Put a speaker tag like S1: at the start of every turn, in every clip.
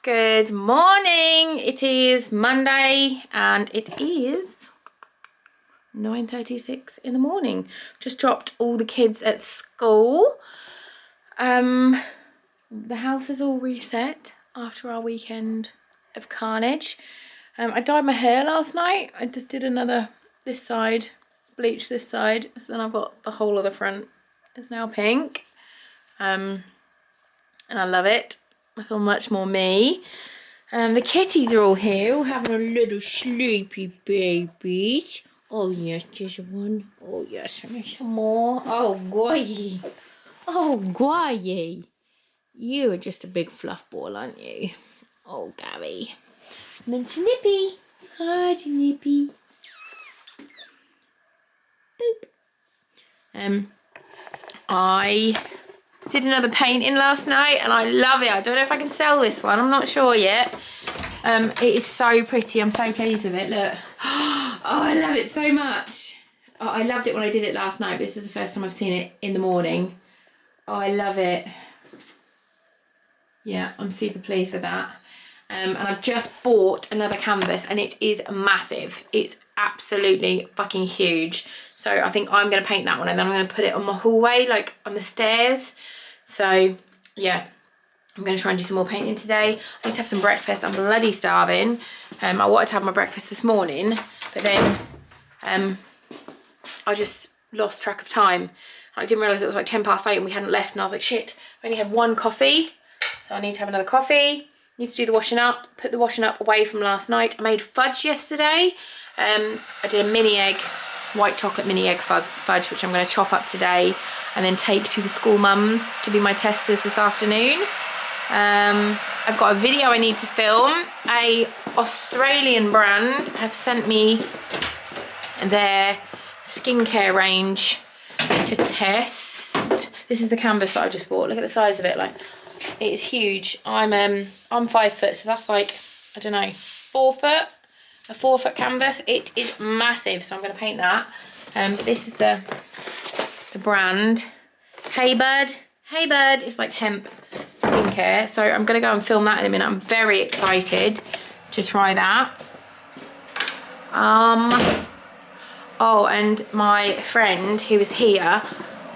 S1: Good morning. It is Monday and it is 9:36 in the morning. Just dropped all the kids at school. The house is all reset after our weekend of carnage. I dyed my hair last night. I just did another this side, bleached this side, so then I've got the whole of the front is now pink. And I love it. I feel much more me. The kitties are all here, all having a little sleepy babies. Oh yes, just one. Oh yes, and some more. Oh goy. Oh goy. You are just a big fluff ball, aren't you? Oh Gary. And then Nippy. Hi Nippy. Boop. I did another painting last night and I love it. I don't know if I can sell this one. I'm not sure yet. It is so pretty. I'm so pleased with it. Look. Oh, I love it so much. Oh, I loved it when I did it last night, but this is the first time I've seen it in the morning. Oh, I love it. Yeah, I'm super pleased with that. And I've just bought another canvas and it is massive. It's absolutely fucking huge. So I think I'm going to paint that one and then I'm going to put it on my hallway, like on the stairs. So yeah, I'm going to try and do some more painting today. I need to have some breakfast. I'm bloody starving. I wanted to have my breakfast this morning, but then I just lost track of time. I didn't realise it was like 8:10 and we hadn't left and I was like, shit, I only had one coffee. So I need to have another coffee. Need to do the washing up, put the washing up away from last night. I made fudge yesterday. I did a mini egg, white chocolate mini egg fudge, which I'm going to chop up today and then take to the school mums to be my testers this afternoon. I've got a video I need to film. A Australian brand have sent me their skincare range to test. This is the canvas that I just bought. Look at the size of it. Like, it is huge. I'm 5 foot, so that's like, I don't know, 4 foot. A 4 foot canvas. It is massive, so I'm going to paint that. But this is the brand. Hey Bud. Hey Bud. It's like hemp skincare. So I'm going to go and film that in a minute. I'm very excited to try that. Oh, and my friend who was here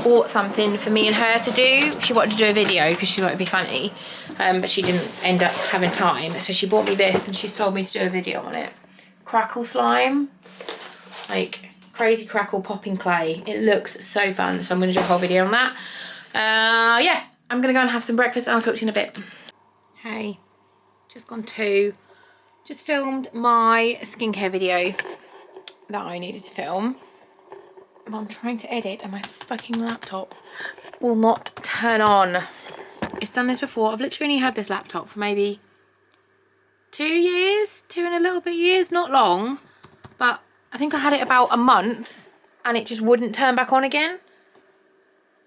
S1: bought something for me and her to do. She wanted to do a video because she thought it'd be funny, but she didn't end up having time. So she bought me this and she's told me to do a video on it. Crackle slime, like crazy crackle popping clay. It looks so fun, so I'm going to do a whole video on that. Yeah, I'm going to go and have some breakfast and I'll talk to you in a bit. Hey, just filmed my skincare video that I needed to film. I'm trying to edit and my fucking laptop will not turn on. It's done this before. I've literally only had this laptop for maybe 2 years, 2 and a little bit years, not long, but I think I had it about a month and it just wouldn't turn back on again.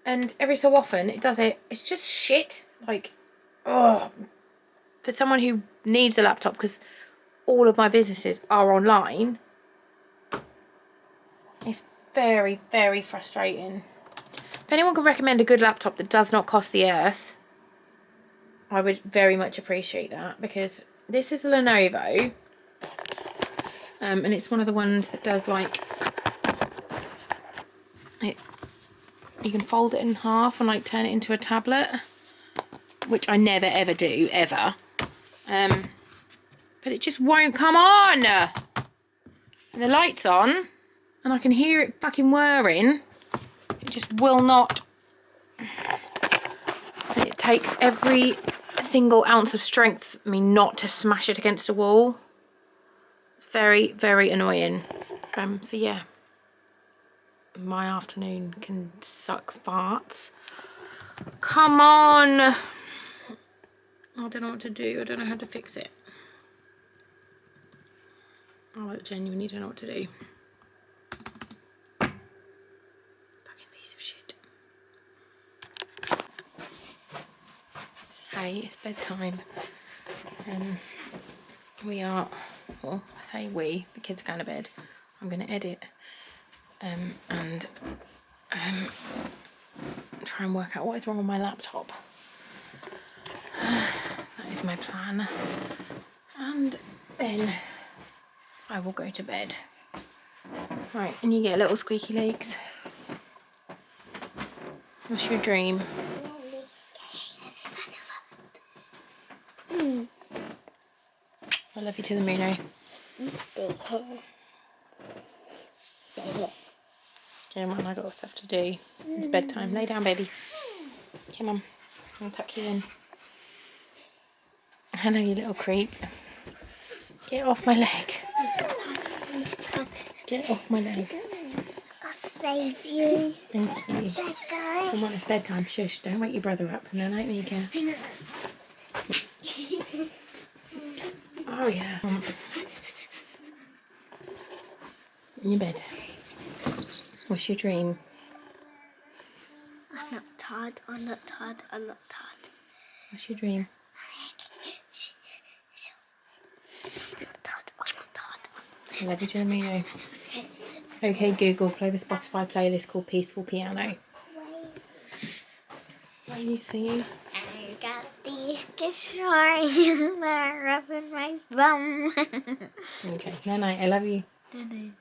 S1: And every so often it does it. It's just shit. Like, oh, for someone who needs a laptop because all of my businesses are online, it's very, very frustrating. If anyone could recommend a good laptop that does not cost the earth, I would very much appreciate that, because this is a Lenovo, and it's one of the ones that does like it. You can fold it in half and like turn it into a tablet, which I never ever do ever. But it just won't come on. And the light's on. And I can hear it fucking whirring. It just will not. And it takes every single ounce of strength for me not to smash it against a wall. It's very, very annoying. So yeah. My afternoon can suck farts. Come on. I don't know what to do. I don't know how to fix it. I genuinely don't know what to do. Hey, it's bedtime. We are, well, I say we, the kids are going to bed. I'm going to edit and try and work out what is wrong with my laptop. That is is my plan. And then I will go to bed. Right, and you get little squeaky legs. What's your dream? I love you to the moon, eh? Come on, I got stuff to do. It's bedtime. Lay down, baby. Come on, I'll tuck you in. Hello, you little creep. Get off my leg. Get off my leg.
S2: I'll save you.
S1: Thank you. Come on, it's bedtime. Shush, don't wake your brother up. No, like Mika. Oh, yeah. In your bed. What's your dream?
S2: I'm not tired. I'm not tired. I'm not tired.
S1: What's your dream?
S2: I'm not tired.
S1: I love you to the moon, eh? Okay, Google, play the Spotify playlist called Peaceful Piano. What are you singing?
S2: I got these guitars rubbing my bum.
S1: Okay, night night, I love you.
S2: Good night.